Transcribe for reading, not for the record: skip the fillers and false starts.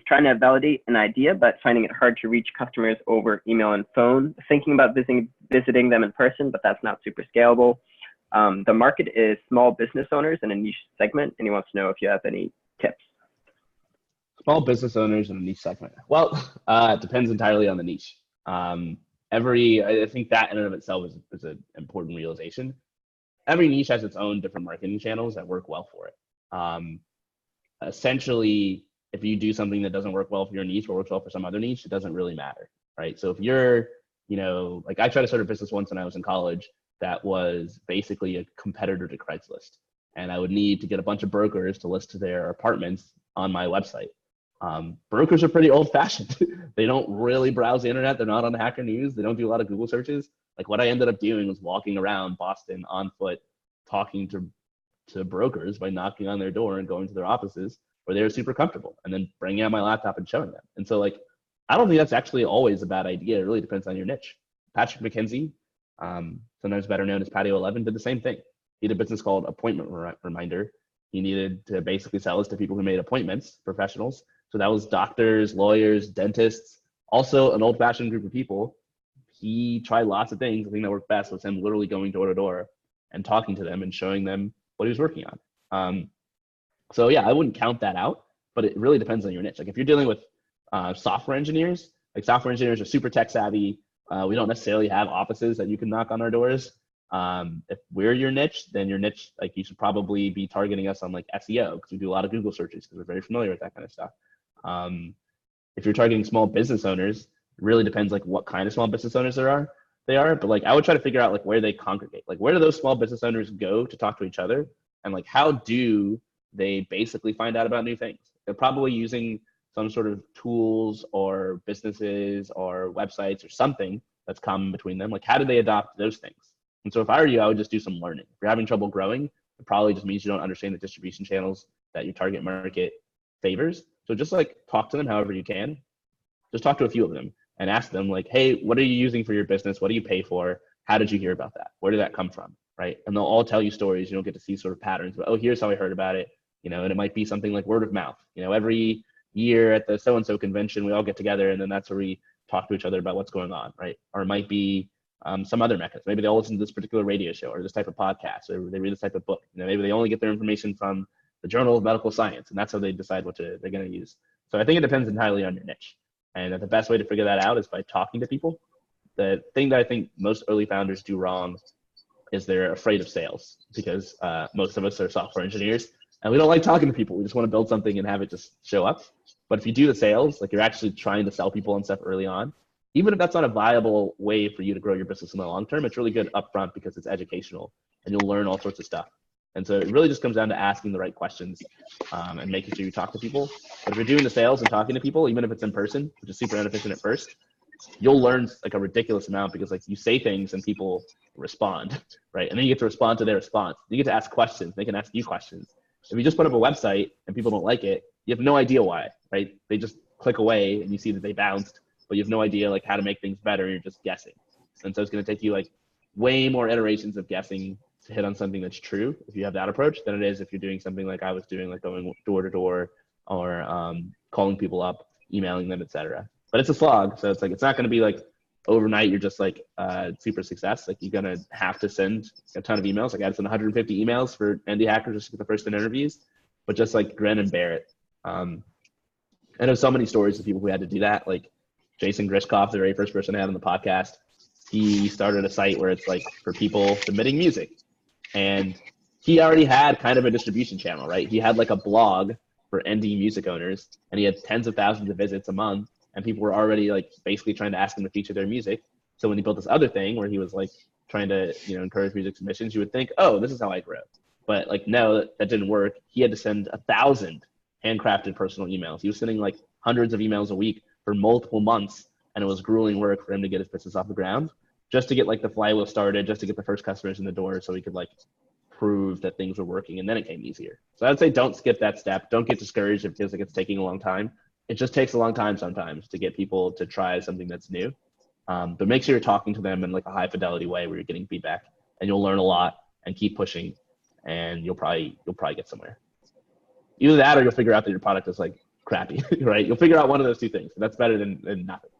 trying to validate an idea, but finding it hard to reach customers over email and phone, thinking about visiting them in person, but that's not super scalable. The market is small business owners in a niche segment, and he wants to know if you have any tips. Small business owners in a niche segment. Well, it depends entirely on the niche. I think that in and of itself is an important realization. Every niche has its own different marketing channels that work well for it. Essentially, if you do something that doesn't work well for your niche or works well for some other niche, it doesn't really matter, right? So if you're, like I tried to start a business once when I was in college that was basically a competitor to Craigslist. And I would need to get a bunch of brokers to list their apartments on my website. Brokers are pretty old fashioned. They don't really browse the internet. They're not on Hacker News. They don't do a lot of Google searches. Like what I ended up doing was walking around Boston on foot, talking to brokers by knocking on their door and going to their offices where they were super comfortable, and then bringing out my laptop and showing them. And so like, I don't think that's actually always a bad idea. It really depends on your niche. Patrick McKenzie, sometimes better known as Patio 11, did the same thing. He had a business called Appointment Reminder. He needed to basically sell this to people who made appointments, professionals. So that was doctors, lawyers, dentists, also an old-fashioned group of people. He tried lots of things. The thing that worked best was him literally going door to door and talking to them and showing them what he was working on. So yeah, I wouldn't count that out, but it really depends on your niche. Like if you're dealing with software engineers, like software engineers are super tech savvy. We don't necessarily have offices that you can knock on our doors. If we're your niche, then your niche, like you should probably be targeting us on like SEO, because we do a lot of Google searches because we're very familiar with that kind of stuff. If you're targeting small business owners, it really depends like what kind of small business owners they are. But like I would try to figure out like where they congregate, like where do those small business owners go to talk to each other, and like how do they basically find out about new things? They're probably using some sort of tools or businesses or websites or something that's common between them. Like how do they adopt those things? And so if I were you, I would just do some learning. If you're having trouble growing, it probably just means you don't understand the distribution channels that your target market favors. So just like talk to them however you can. Just talk to a few of them and ask them like, hey, what are you using for your business? What do you pay for? How did you hear about that? Where did that come from? Right? And they'll all tell you stories. You don't get to see sort of patterns, but oh, here's how I heard about it. And it might be something like word of mouth. Every year at the so-and-so convention, we all get together and then that's where we talk to each other about what's going on, right? Or it might be some other mechanism. Maybe they all listen to this particular radio show or this type of podcast, or they read this type of book. Maybe they only get their information from the Journal of Medical Science, and that's how they decide they're going to use. So I think it depends entirely on your niche. And the best way to figure that out is by talking to people. The thing that I think most early founders do wrong is they're afraid of sales, because most of us are software engineers and we don't like talking to people. We just want to build something and have it just show up. But if you do the sales, like you're actually trying to sell people and stuff early on, even if that's not a viable way for you to grow your business in the long term, it's really good upfront because it's educational and you'll learn all sorts of stuff. And so it really just comes down to asking the right questions and making sure you talk to people. But if you're doing the sales and talking to people, even if it's in person, which is super inefficient at first, you'll learn like a ridiculous amount, because like you say things and people respond, right? And then you get to respond to their response. You get to ask questions. They can ask you questions. If you just put up a website and people don't like it, you have no idea why, right? They just click away and you see that they bounced, but you have no idea like how to make things better. You're just guessing. And so it's going to take you like way more iterations of guessing to hit on something that's true if you have that approach than it is if you're doing something like I was doing, like going door to door or calling people up, emailing them, etc. But it's a slog. So it's like, it's not going to be like overnight you're just like super success. Like you're going to have to send a ton of emails. Like I had to send 150 emails for indie hackers just to get the first 10 interviews, but just like grin and bear it. I know so many stories of people who had to do that. Like Jason Grishkoff, the very first person I had on the podcast, he started a site where it's like for people submitting music. And he already had kind of a distribution channel, right? He had like a blog for indie music owners, and he had tens of thousands of visits a month, and people were already like basically trying to ask him to feature their music. So when he built this other thing where he was like trying to, encourage music submissions, you would think, oh, this is how I grow. But like, no, that didn't work. He had to send 1,000 handcrafted personal emails. He was sending like hundreds of emails a week for multiple months, and it was grueling work for him to get his business off the ground, just to get like the flywheel started, just to get the first customers in the door so he could like prove that things were working, and then it came easier. So I'd say don't skip that step. Don't get discouraged if it feels like it's taking a long time. It just takes a long time sometimes to get people to try something that's new. But make sure you're talking to them in like a high fidelity way where you're getting feedback, and you'll learn a lot and keep pushing, and you'll probably get somewhere. Either that or you'll figure out that your product is like crappy, right? You'll figure out one of those two things. That's better than nothing.